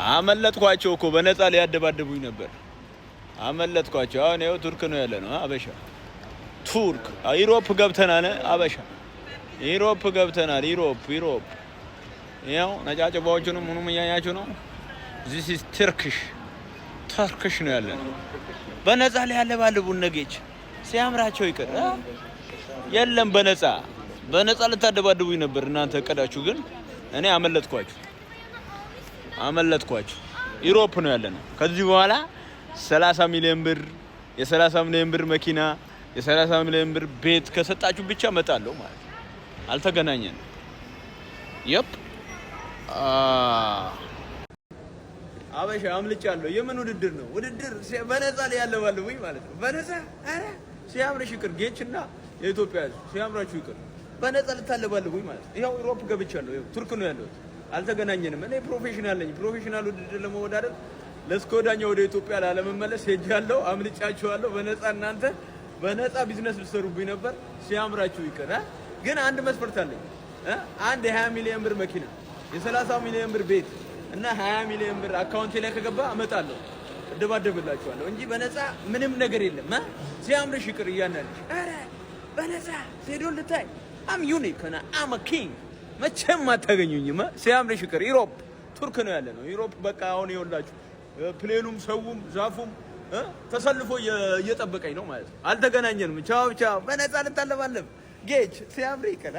አመለጥኳቸው እኮ በነፃ ሊያደባድቡኝ ነበር። አመለጥኳቸው። አሁን ይኸው ቱርክ ነው ያለ ነው አበሻ። ቱርክ ዩሮፕ ገብተናል። አበሻ ዩሮፕ ገብተናል። ዩሮፕ ይኸው ነጫጭባዎቹንም ምኑም እያያችሁ ነው። ዚስ ኢዝ ተርክሽ ነው ያለ ነው። በነፃ ሊያለባልቡን ነገች ሲያምራቸው ይቅር የለም በነፃ ልታደባድቡኝ ነበር እናንተ እቅዳችሁ። ግን እኔ አመለጥኳችሁ። ዩሮፕ ነው ያለ ነው። ከዚህ በኋላ 30 ሚሊዮን ብር የ30 ሚሊዮን ብር መኪና የ30 ሚሊዮን ብር ቤት ከሰጣችሁ ብቻ መጣለሁ ማለት ነው። አልተገናኘንም። አበሻ አምልጫለሁ። የምን ውድድር ነው? ውድድር በነፃ ሊያለባልቡኝ ማለት ነው። በነፃ አረ ሲያምርሽ ይቅር ጌችና የኢትዮጵያ ሕዝብ ሲያምራችሁ ይቅር በነፃ ልታለባልቡኝ ማለት ነው። ይኸው ዩሮፕ ገብቻለሁ። ይኸው ቱርክ ነው ያለሁት። አልተገናኘንም። እኔ ፕሮፌሽናል ነኝ። ፕሮፌሽናል ውድድር ለመወዳደር ለስኮዳኛ ወደ ኢትዮጵያ ላለመመለስ ሄጃለሁ። አምልጫችኋለሁ። በነፃ እናንተ በነፃ ቢዝነስ ልትሰሩብኝ ነበር። ሲያምራችሁ ይቅር። ግን አንድ መስፈርት አለኝ። አንድ የ20 ሚሊዮን ብር መኪና የ30 ሚሊዮን ብር ቤት እና 20 ሚሊዮን ብር አካውንቴ ላይ ከገባ እመጣለሁ፣ እደባደብላችኋለሁ እንጂ በነፃ ምንም ነገር የለም። ሲያምርሽ ይቅር እያናለሽ አረ በነፃ ሄዶ ልታይ አም ዩኒክ እና አም ኪንግ መቼም አታገኙኝም። ሲያምርሽ ይቅር ዩሮፕ ቱርክ ነው ያለ ነው። ዩሮፕ በቃ አሁን ይኸውላችሁ ፕሌኑም ሰውም ዛፉም ተሰልፎ እየጠበቀኝ ነው ማለት ነው። አልተገናኘንም። ቻው በነፃ ልታለባለብ ጌች ሲያምር ይቅር